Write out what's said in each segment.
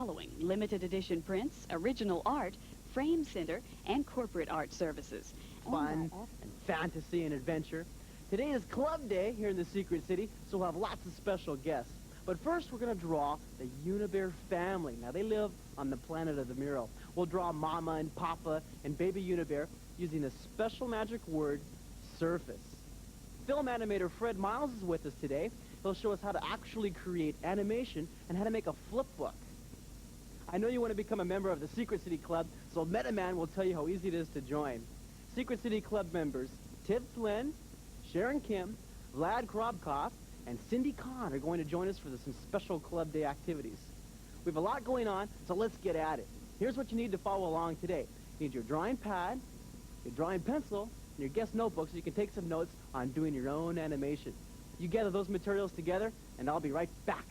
following: limited edition prints, original art, frame center, and corporate art services. Fun and fantasy and adventure. Today is Club Day here in the Secret City, so we'll have lots of special guests. But first, we're going to draw the Unibear family. Now, they live on the planet of the Mural. We'll draw Mama and Papa and Baby Unibear using the special magic word, surface. Film animator Fred Miles is with us today. He'll show us how to actually create animation and how to make a flip book. I know you want to become a member of the Secret City Club, so MetaMan will tell you how easy it is to join. Secret City Club members Tiv Flynn, Sharon Kim, Vlad Krobkov, and Cindy Kahn are going to join us for some special Club Day activities. We have a lot going on, so let's get at it. Here's what you need to follow along today. You need your drawing pad, your drawing pencil, and your guest notebook so you can take some notes on doing your own animation. You gather those materials together, and I'll be right back.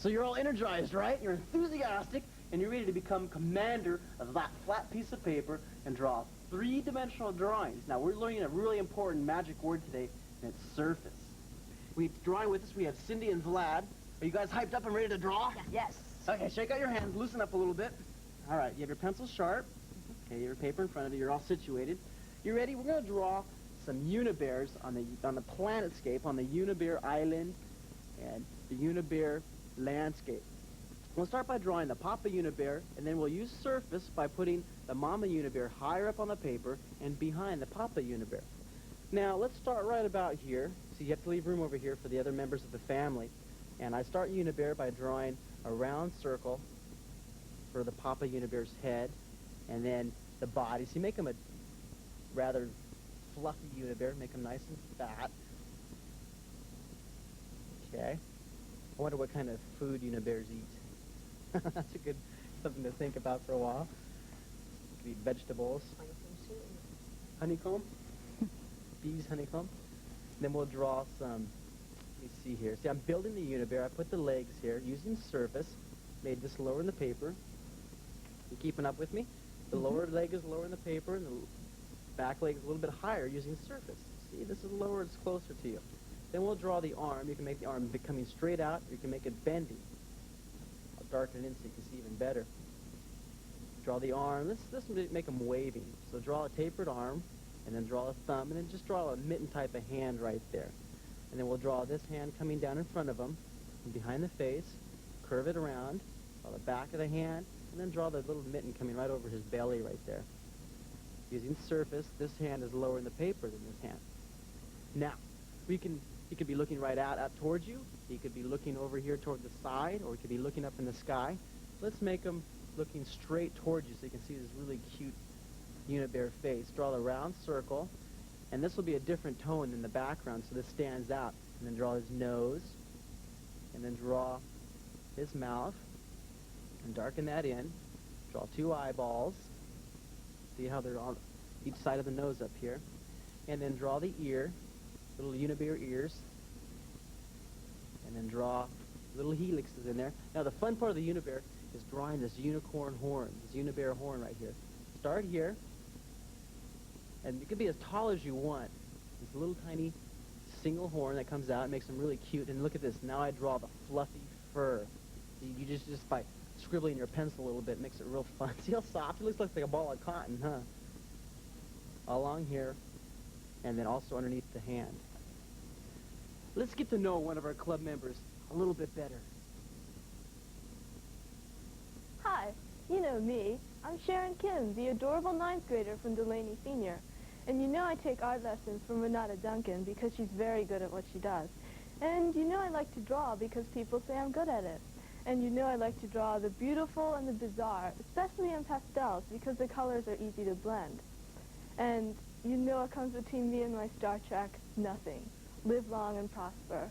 So you're all energized, right? You're enthusiastic, and you're ready to become commander of that flat piece of paper and draw three-dimensional drawings. Now, we're learning a really important magic word today, and it's surface. Drawing with us, we have Cindy and Vlad. Are you guys hyped up and ready to draw? Yes. Okay, shake out your hands, loosen up a little bit. All right, you have your pencil sharp. Okay, you have your paper in front of you. You're all situated. You ready? We're going to draw some Unibears on the planetscape, on the Unibear Island and the Unibear landscape. We'll start by drawing the Papa Unibear, and then we'll use surface by putting the Mama Unibear higher up on the paper and behind the Papa Unibear. Now, let's start right about here. So you have to leave room over here for the other members of the family. And I start Unibear by drawing a round circle for the Papa Unibear's head, and then the body. So you make him a rather fluffy Unibear, make him nice and fat. Okay. I wonder what kind of food Unibears eat. That's a good something to think about for a while. You could eat vegetables. Honeycomb? Bees honeycomb. Then we'll draw some, let me see here. See, I'm building the Unibear. I put the legs here using surface. Made this lower in the paper. You keeping up with me? The lower leg is lower in the paper, and the back leg is a little bit higher using surface. See, this is lower, it's closer to you. Then we'll draw the arm. You can make the arm coming straight out, or you can make it bendy. I'll darken it in so you can see even better. Draw the arm. Let's make them waving. So draw a tapered arm, and then draw a thumb, and then just draw a mitten type of hand right there. And then we'll draw this hand coming down in front of him, and behind the face, curve it around, draw the back of the hand, and then draw the little mitten coming right over his belly right there. Using surface, this hand is lower in the paper than this hand. Now, he could be looking right out towards you. He could be looking over here toward the side, or he could be looking up in the sky. Let's make him looking straight towards you so you can see this really cute Unibear face. Draw the round circle, and this will be a different tone than the background, so this stands out. And then draw his nose, and then draw his mouth, and darken that in. Draw two eyeballs. See how they're on each side of the nose up here. And then draw the ear. Little Unibear ears, and then draw little helixes in there. Now the fun part of the Unibear is drawing this unicorn horn, this Unibear horn right here. Start here, and it could be as tall as you want. This little tiny single horn that comes out, makes them really cute. And look at this, now I draw the fluffy fur. You just by scribbling your pencil a little bit makes it real fun. See how soft? It looks like a ball of cotton, huh? Along here, and then also underneath the hand. Let's get to know one of our club members a little bit better. Hi, you know me. I'm Sharon Kim, the adorable 9th grader from Delaney Senior. And you know I take art lessons from Renata Duncan because she's very good at what she does. And you know I like to draw because people say I'm good at it. And you know I like to draw the beautiful and the bizarre, especially in pastels because the colors are easy to blend. And You know what comes between me and my Star Trek? Nothing. Live long and prosper.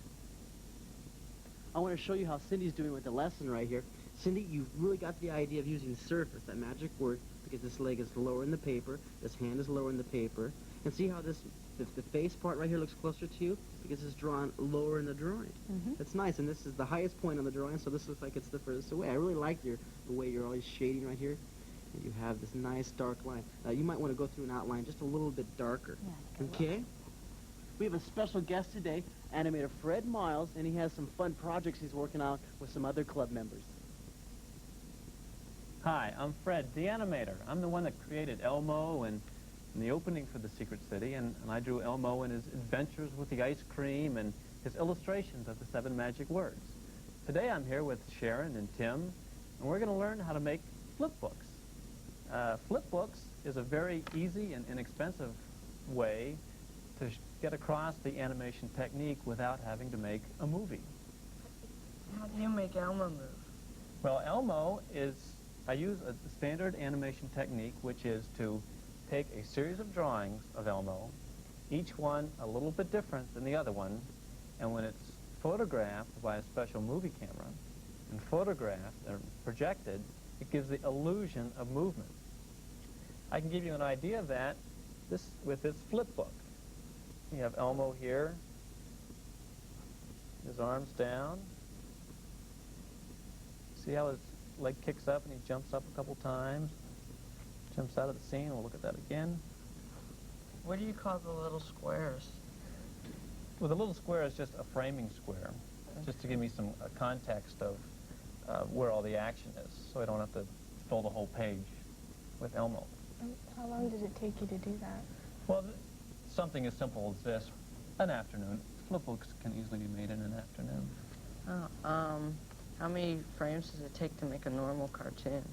I want to show you how Cindy's doing with the lesson right here. Cindy, you've really got the idea of using surface, that magic word, because this leg is lower in the paper, this hand is lower in the paper. And see how this, the face part right here looks closer to you? Because it's drawn lower in the drawing. That's nice, and this is the highest point on the drawing, so this looks like it's the furthest away. I really like the way you're always shading right here. And you have this nice dark line. You might want to go through an outline just a little bit darker. Yeah, Okay? We have a special guest today, animator Fred Miles, and he has some fun projects he's working on with some other club members. Hi, I'm Fred, the animator. I'm the one that created Elmo and the opening for the Secret City, and I drew Elmo and his adventures with the ice cream and his illustrations of the 7 magic words. Today I'm here with Sharon and Tim, and we're going to learn how to make flip books. Flip books is a very easy and inexpensive way to get across the animation technique without having to make a movie. How do you make Elmo move? Well, Elmo is, I use a standard animation technique, which is to take a series of drawings of Elmo, each one a little bit different than the other one, and when it's photographed by a special movie camera and photographed or projected, it gives the illusion of movement. I can give you an idea of that with this flip book. You have Elmo here, his arms down. See how his leg kicks up and he jumps up a couple times, jumps out of the scene. We'll look at that again. What do you call the little squares? Well, the little square is just a framing square, just to give me some context of where all the action is, so I don't have to fill the whole page with Elmo. How long does it take you to do that? Well, something as simple as this, an afternoon. Flip books can easily be made in an afternoon. How many frames does it take to make a normal cartoon?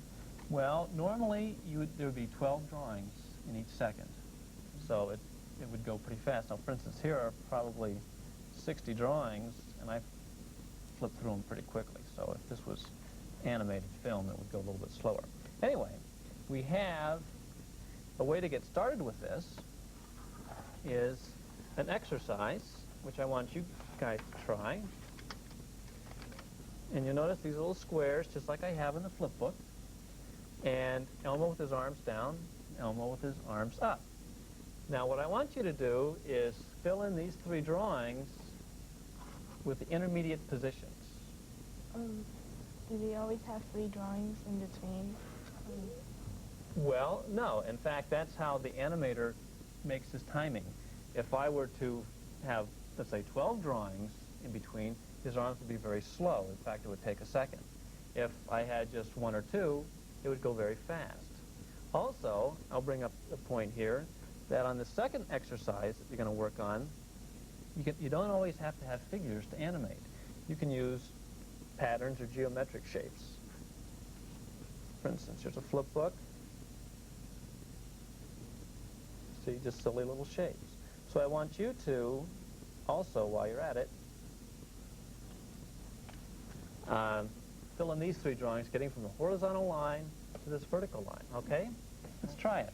Well, normally there would be 12 drawings in each second, so it would go pretty fast. Now, for instance, here are probably 60 drawings, and I flipped through them pretty quickly. So if this was animated film, it would go a little bit slower. Anyway, we have a way to get started with this is an exercise, which I want you guys to try. And you'll notice these little squares, just like I have in the flip book. And Elmo with his arms down, Elmo with his arms up. Now what I want you to do is fill in these 3 drawings with the intermediate positions. Do they always have 3 drawings in between? Well, no. In fact, that's how the animator makes his timing. If I were to have, let's say, 12 drawings in between, his arms would be very slow. In fact, it would take a second. If I had just 1 or 2, it would go very fast. Also, I'll bring up a point here that on the second exercise that you're going to work on, you don't always have to have figures to animate. You can use patterns or geometric shapes. For instance, here's a flip book. See, just silly little shapes. So I want you to also, while you're at it, fill in these 3 drawings, getting from the horizontal line to this vertical line, okay? Let's try it.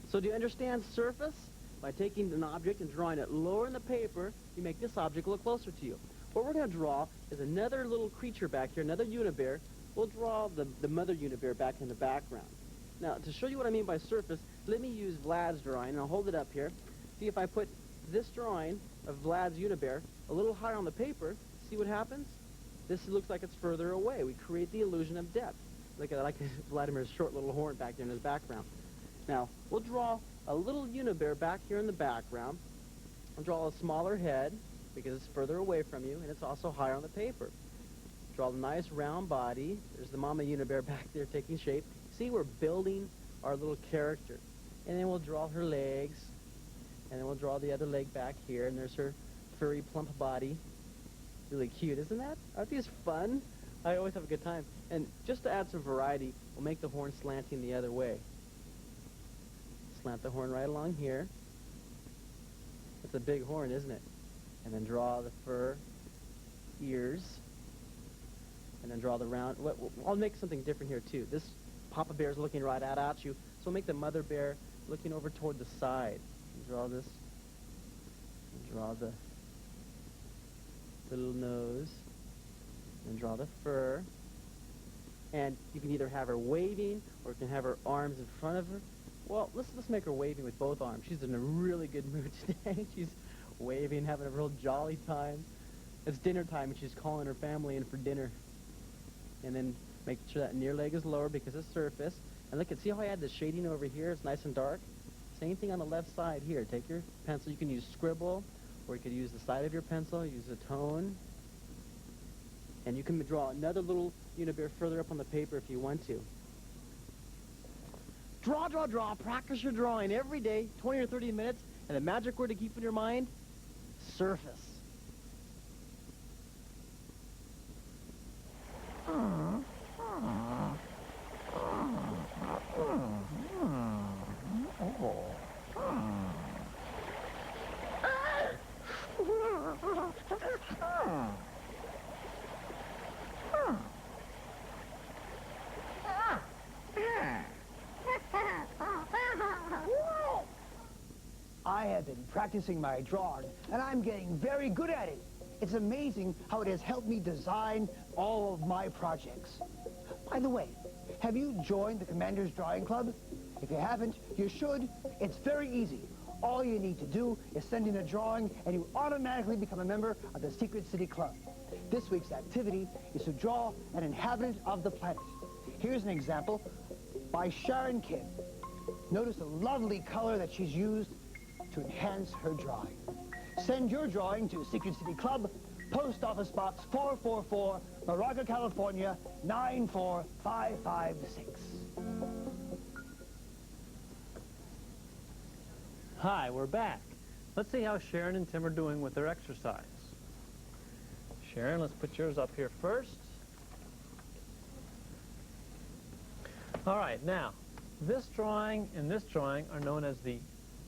So do you understand surface? By taking an object and drawing it lower in the paper, you make this object look closer to you. What we're going to draw is another little creature back here, another Unibear. We'll draw the mother Unibear back in the background. Now, to show you what I mean by surface, let me use Vlad's drawing, and I'll hold it up here. See, if I put this drawing of Vlad's Unibear a little higher on the paper, see what happens? This looks like it's further away. We create the illusion of depth. Look at like Vladimir's short little horn back there in his background. Now, we'll draw a little Unibear back here in the background. I'll draw a smaller head because it's further away from you, and it's also higher on the paper. Draw a nice round body. There's the mama Unibear back there taking shape. See, we're building our little character. And then we'll draw her legs, and then we'll draw the other leg back here, and there's her furry, plump body. Really cute, isn't that? Aren't these fun? I always have a good time. And just to add some variety, we'll make the horn slanting the other way. Slant the horn right along here. That's a big horn, isn't it? And then draw the fur, ears, and then draw the round. I'll make something different here too. This Papa Bear's looking right at you. So make the mother bear looking over toward the side. You draw this. You draw the little nose. And draw the fur. And you can either have her waving or you can have her arms in front of her. Well, let's make her waving with both arms. She's in a really good mood today. She's waving, having a real jolly time. It's dinner time, and she's calling her family in for dinner. And then make sure that near leg is lower because it's surface. And look, see how I had the shading over here? It's nice and dark. Same thing on the left side here. Take your pencil. You can use scribble, or you could use the side of your pencil. Use a tone. And you can draw another little Unibear further up on the paper if you want to. Draw, draw, draw. Practice your drawing every day, 20 or 30 minutes. And the magic word to keep in your mind, surface. I have been practicing my drawing, and I'm getting very good at it. It's amazing how it has helped me design all of my projects. By the way, have you joined the Commander's Drawing Club? If you haven't, you should. It's very easy. All you need to do is send in a drawing, and you automatically become a member of the Secret City Club. This week's activity is to draw an inhabitant of the planet. Here's an example by Sharon Kim. Notice the lovely color that she's used to enhance her drawing. Send your drawing to Secret City Club, Post Office Box 444, Moraga, California, 94556. Hi, we're back. Let's see how Sharon and Tim are doing with their exercise. Sharon, let's put yours up here first. All right, now, this drawing and this drawing are known as the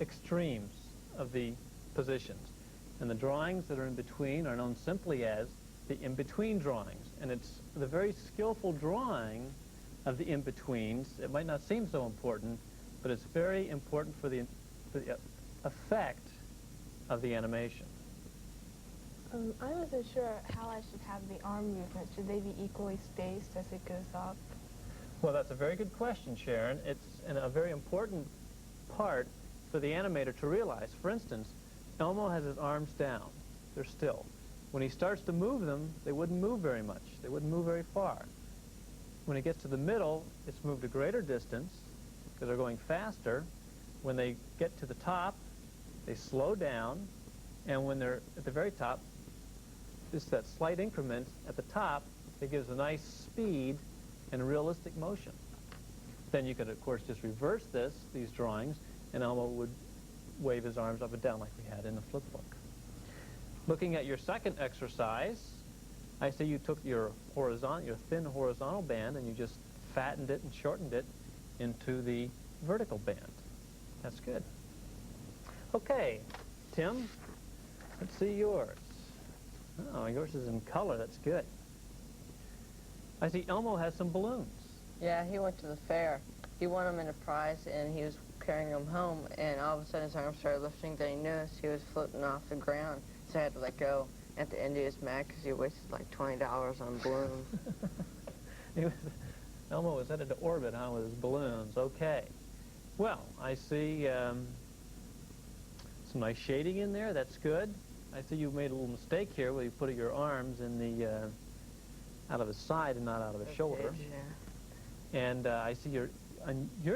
extremes of the positions. And the drawings that are in between are known simply as the in-between drawings. And it's the very skillful drawing of the in-betweens. It might not seem so important, but it's very important for the effect of the animation. I wasn't sure how I should have the arm movement. Should they be equally spaced as it goes up? Well, that's a very good question, Sharon. It's a very important part for the animator to realize. For instance, Elmo has his arms down. They're still. When he starts to move them, they wouldn't move very much. They wouldn't move very far. When he gets to the middle, it's moved a greater distance because they're going faster. When they get to the top, they slow down. And when they're at the very top, just that slight increment at the top, it gives a nice speed and realistic motion. Then you could, of course, just reverse these drawings, and Elmo would wave his arms up and down like we had in the flip book. Looking at your second exercise, I see you took your thin horizontal band and you just fattened it and shortened it into the vertical band. That's good. Okay, Tim, let's see yours. Oh, yours is in color. That's good. I see Elmo has some balloons. Yeah, he went to the fair. He won them in a prize, and he was carrying them home, and all of a sudden his arms started lifting. Then he noticed he was floating off the ground, so I had to let go. At the end, he was mad because he wasted like $20 on balloons. Elmo was headed to orbit, huh, with his balloons. Okay. Well, I see some nice shading in there. That's good. I see you made a little mistake here where you put your arms in the out of his side and not out of his shoulder. Yeah. And I see your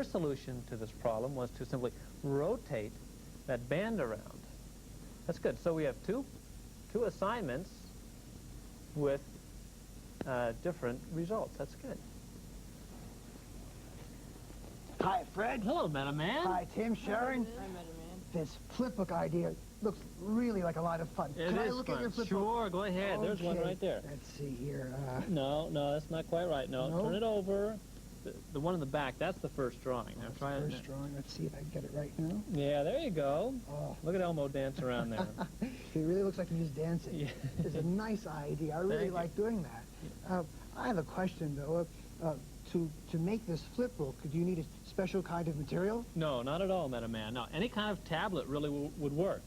solution to this problem was to simply rotate that band around. That's good. So we have two assignments with different results. That's good. Hi, Fred. Hello, Metaman. Hi, Tim, Sharon. This flipbook idea looks really like a lot of fun. It Can I is look fun. at your flipbook? Sure, go ahead. Okay. There's one right there. Let's see here. No, that's not quite right. No, No? turn it over. The one in the back, that's the first drawing. Now try it. First drawing. Let's see if I can get it right now. Yeah, there you go. Oh. Look at Elmo dance around there. He really looks like he's dancing. Yeah. It's a nice idea. I really Thank you. like doing that. I have a question, though. to make this flip book, do you need a special kind of material? No, not at all, Metaman. No, any kind of tablet really would work.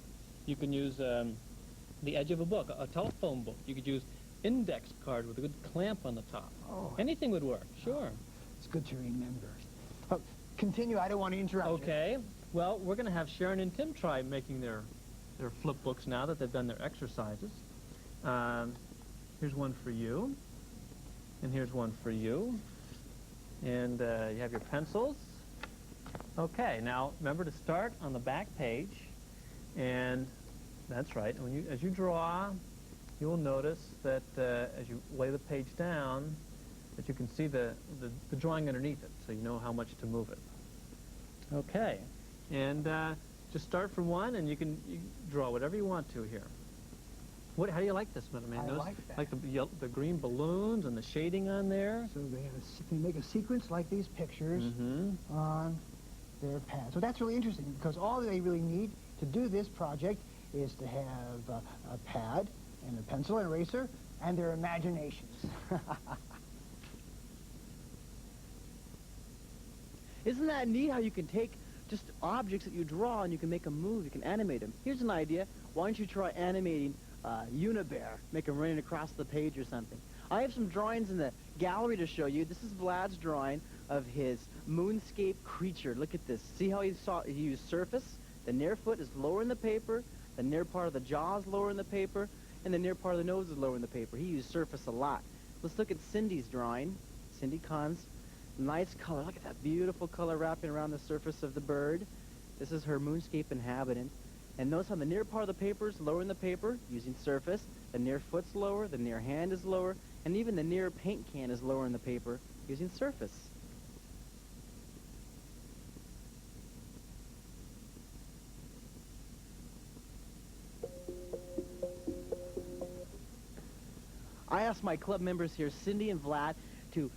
You can use the edge of a book, a telephone book. You could use index card with a good clamp on the top. Oh. Anything would work, sure. It's good to remember. Continue, I don't want to interrupt you. Okay, well, we're going to have Sharon and Kim try making their flip books now that they've done their exercises. Here's one for you, and here's one for you. And you have your pencils. Okay, now remember to start on the back page, and that's right. As you draw, you will notice that as you lay the page down, that you can see the drawing underneath it, so you know how much to move it. Okay, and just start from one, and you draw whatever you want to here. How do you like this, Metaman? I like that. Like the green balloons and the shading on there? So they make a sequence like these pictures on their pad. So that's really interesting, because all they really need to do this project is to have a pad and a pencil and eraser and their imaginations. Isn't that neat how you can take just objects that you draw and you can make them move, you can animate them? Here's an idea. Why don't you try animating Unibear, make him running across the page or something. I have some drawings in the gallery to show you. This is Vlad's drawing of his moonscape creature. Look at this. See how he used surface? The near foot is lower in the paper, the near part of the jaw is lower in the paper, and the near part of the nose is lower in the paper. He used surface a lot. Let's look at Cindy's drawing. Cindy Kahn's nice color. Look at that beautiful color wrapping around the surface of the bird. This is her moonscape inhabitant. And notice how the near part of the paper is lower in the paper, using surface. The near foot's lower, the near hand is lower, and even the near paint can is lower in the paper, using surface. I asked my club members here, Cindy and Vlad, to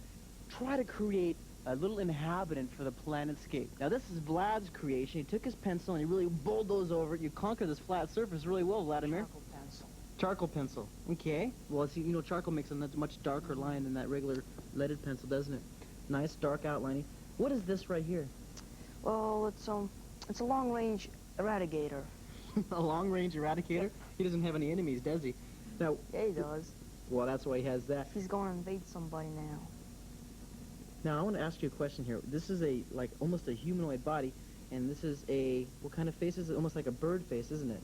try to create a little inhabitant for the planetscape. Now this is Vlad's creation. He took his pencil and he really bulldozed over it. You conquer this flat surface really well, Vladimir. Charcoal pencil. Charcoal pencil. Okay. Well, see, you know, charcoal makes a much darker line than that regular leaded pencil, doesn't it? Nice dark outlining. What is this right here? Well, it's a long-range eradicator. A long-range eradicator? He doesn't have any enemies, does he? Now, Yeah, he does. well, that's why he has that. He's going to invade somebody now. Now, I want to ask you a question here. This is almost a humanoid body, and this is what kind of face is it? Almost like a bird face, isn't it?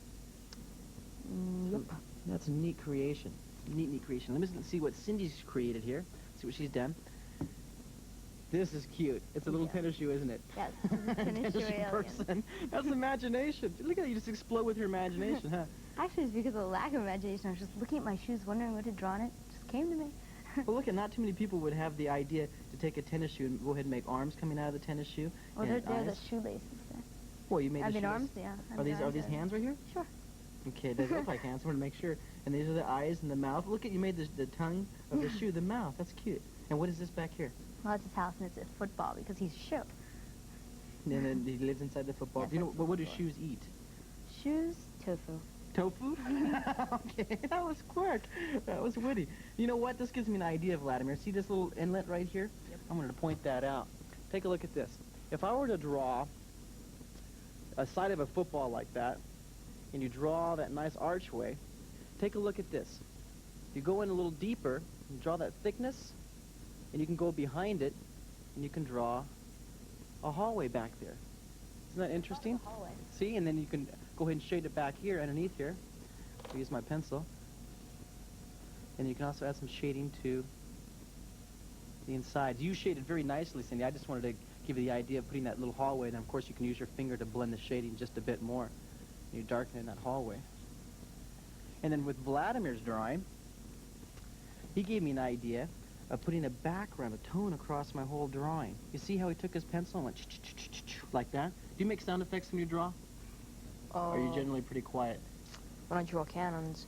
Yep. That's a neat creation. Neat creation. Let me see what Cindy's created here. See what she's done. This is cute. It's a little tennis shoe, isn't it? Yes, tennis shoe alien. person. That's imagination. Look at you just explode with your imagination, huh? Actually, it's because of the lack of imagination. I was just looking at my shoes, wondering what to draw on it. It just came to me. Well, look, not too many people would have the idea to take a tennis shoe and go ahead and make arms coming out of the tennis shoe. Well, and they're the eyes. shoelaces there. Well, you made I the mean, shoes. arms, yeah. Are these hands right here? Sure. Okay, they look like hands. I want to make sure. And these are the eyes and the mouth. Look at, you made the tongue of the shoe, the mouth. That's cute. And what is this back here? Well, that's his house, and it's a football because he's a shoe. And then he lives inside the football. Yes, You know, that's but what do football. shoes eat? Shoes, tofu. Tofu? Okay, that was quick. That was witty. You know what? This gives me an idea, Vladimir. See this little inlet right here? Yep. I'm going to point that out. Take a look at this. If I were to draw a side of a football like that, and you draw that nice archway, take a look at this. You go in a little deeper, and draw that thickness, and you can go behind it, and you can draw a hallway back there. Isn't that interesting? Hallway. See, and then you can go ahead and shade it back here, underneath here. I'll use my pencil. And you can also add some shading to the inside. You shaded very nicely, Cindy. I just wanted to give you the idea of putting that little hallway, and of course you can use your finger to blend the shading just a bit more. You darken in that hallway. And then with Vladimir's drawing, he gave me an idea of putting a background, a tone across my whole drawing. You see how he took his pencil and went like that? Do you make sound effects when you draw? Or are you generally pretty quiet? When I draw cannons.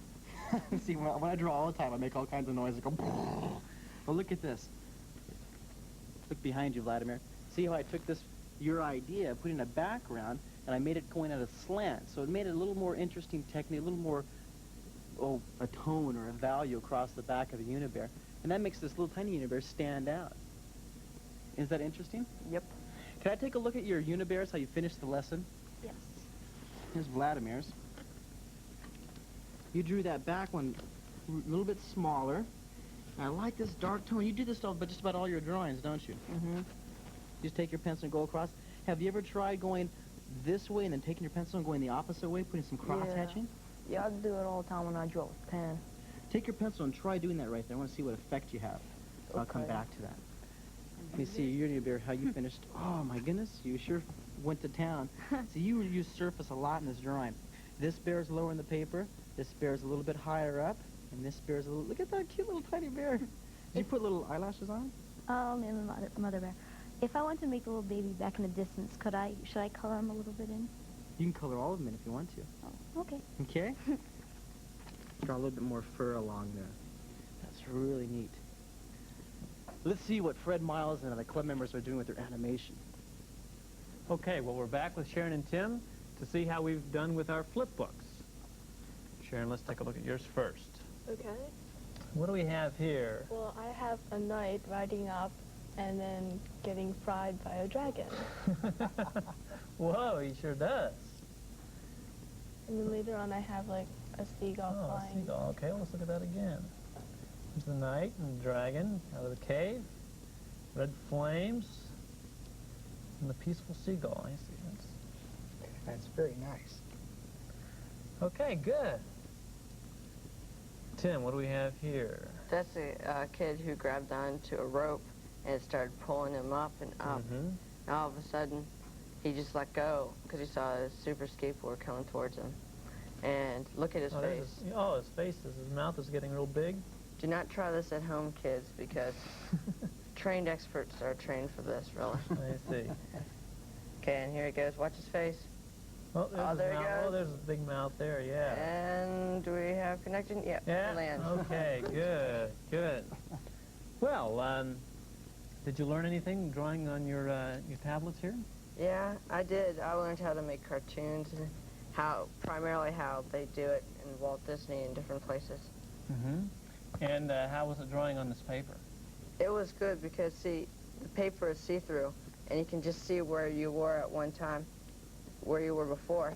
See, when I draw all the time, I make all kinds of noises. Go. Well, look at this. Look behind you, Vladimir. See how I took your idea of putting a background, and I made it going at a slant. So it made it a little more interesting technique, a little more, a tone or a value across the back of the Unibear. And that makes this little tiny Unibear stand out. Is that interesting? Yep. Can I take a look at your Unibears, how you finished the lesson? Yes. Here's Vladimir's. You drew that back one a little bit smaller. I like this dark tone. You do this stuff, but just about all your drawings, don't you? Mm-hmm. Just take your pencil and go across. Have you ever tried going this way and then taking your pencil and going the opposite way, putting some cross-hatching? Yeah, I do it all the time when I draw with pen. Take your pencil and try doing that right there. I want to see what effect you have. I'll come Okay. back to that. Let me see, Unibear, how you finished. Oh, my goodness, you sure went to town. See, you use surface a lot in this drawing. This bear's lower in the paper, this bear's a little bit higher up, and this bear's a little... Look at that cute little tiny bear. Did you put little eyelashes on? And mother bear. If I want to make the little baby back in the distance, should I color him a little bit in? You can color all of them in if you want to. Oh, okay. Okay? Draw a little bit more fur along there. That's really neat. Let's see what Fred Miles and the club members are doing with their animation. Okay, well, we're back with Sharon and Tim to see how we've done with our flip books. Sharon, let's take a look at yours first. Okay. What do we have here? Well, I have a knight riding up and then getting fried by a dragon. Whoa, he sure does. And then later on I have like a seagull Oh, flying. seagull. Okay, well, let's look at that again. There's the knight and the dragon out of the cave. Red flames. And the peaceful seagull. I see. That's very nice. Okay, good. Tim, what do we have here? That's a kid who grabbed onto a rope and started pulling him up and up. Mm-hmm. And all of a sudden, he just let go because he saw a super skateboard coming towards him. And look at his face. His face, his mouth is getting real big. Do not try this at home, kids, because trained experts are trained for this, really. I see. Okay, and here he goes. Watch his face. Oh, there's his there he mouth. goes. Oh, there's a big mouth there, yeah. And do we have connection? Yep, Yeah, land. okay, good, good. Well, did you learn anything drawing on your tablets here? Yeah, I did. I learned how to make cartoons and primarily how they do it in Walt Disney and different places. Mm-hmm. And how was it drawing on this paper? It was good because, see, the paper is see-through, and you can just see where you were at one time, where you were before,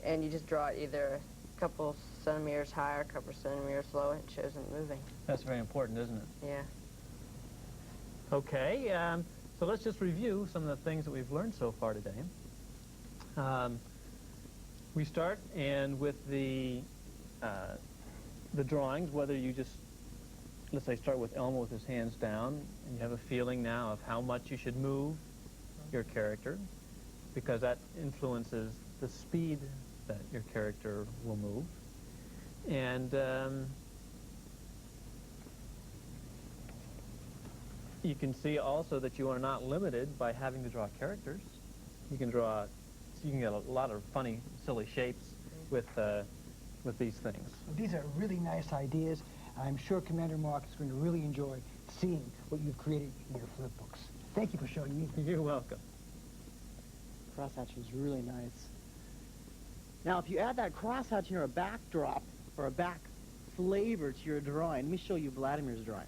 and you just draw it either a couple centimeters higher, a couple centimeters lower, and it shows it moving. That's very important, isn't it? Yeah. Okay, so let's just review some of the things that we've learned so far today. We start and with the drawings, whether you just, let's say, start with Elmo with his hands down, and you have a feeling now of how much you should move your character, because that influences the speed that your character will move. And you can see also that you are not limited by having to draw characters. You can get a lot of funny, silly shapes with these things. These are really nice ideas. I'm sure Commander Mark is going to really enjoy seeing what you've created in your flip books. Thank you for showing me. You're welcome. Crosshatching is really nice. Now, if you add that crosshatching or a backdrop or a back flavor to your drawing, let me show you Vladimir's drawing.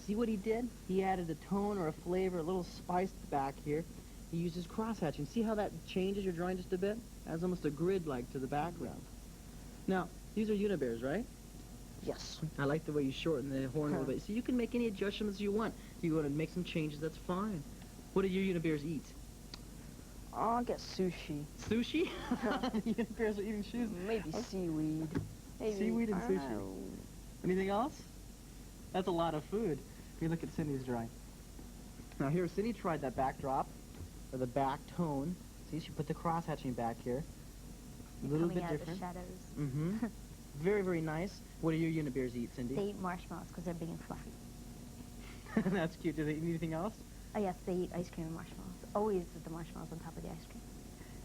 See what he did? He added a tone or a flavor, a little spice back here. He uses crosshatching. See how that changes your drawing just a bit? Adds almost a grid-like to the background. Now, these are Unibears, right? Yes. I like the way you shorten the horn a little bit. So you can make any adjustments you want. If you want to make some changes, that's fine. What do your Unibears eat? I guess sushi. Sushi? The Unibears are eating shoes. Maybe seaweed. Maybe, Seaweed and I don't sushi. know. Anything else? That's a lot of food. If you look at Cindy's drawing. Now here, Cindy tried that backdrop, or the back tone. See, she put the cross-hatching back here. A little Coming bit out different. of the shadows. Mm-hmm. Very, very nice. What do your Unibears eat, Cindy? They eat marshmallows because they're big and fluffy. That's cute. Do they eat anything else? Oh yes, they eat ice cream and marshmallows. Always with the marshmallows on top of the ice cream.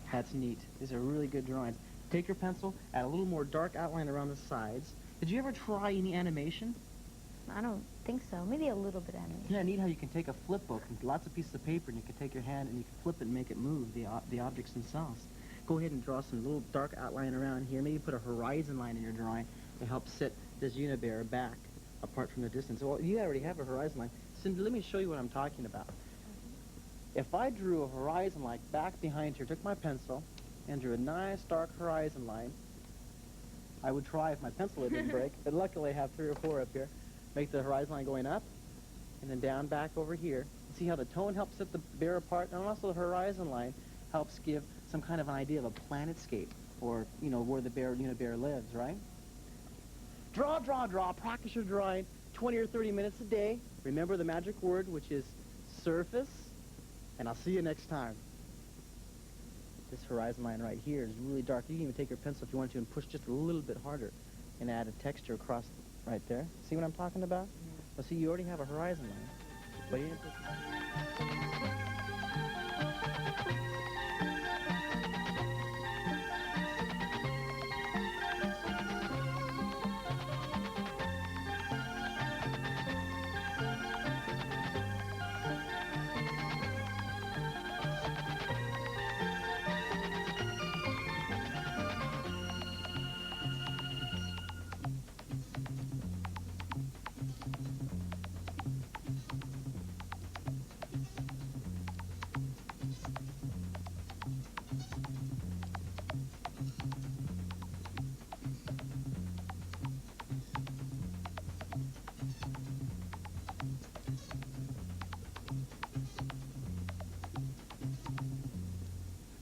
That's neat. These are really good drawings. Take your pencil, add a little more dark outline around the sides. Did you ever try any animation? I don't think so. Maybe a little bit of animation. Yeah, neat how you can take a flip book and lots of pieces of paper, and you can take your hand and you can flip it and make it move, the objects themselves. Go ahead and draw some little dark outline around here. Maybe put a horizon line in your drawing to help set this Unibear back apart from the distance. Well, you already have a horizon line. Cindy, let me show you what I'm talking about. If I drew a horizon line back behind here, took my pencil, and drew a nice dark horizon line, I would try if my pencil didn't break, but luckily I have 3 or 4 up here. Make the horizon line going up, and then down back over here. See how the tone helps set the bear apart, and also the horizon line helps give some kind of an idea of a planetscape, or, you know, where the Unibear lives, right? Draw, draw, draw. Practice your drawing 20 or 30 minutes a day. Remember the magic word, which is surface, and I'll see you next time. This horizon line right here is really dark. You can even take your pencil if you want to and push just a little bit harder and add a texture across right there. See what I'm talking about? Well, see, you already have a horizon line. But you didn't put...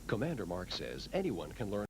Commander Mark says anyone can learn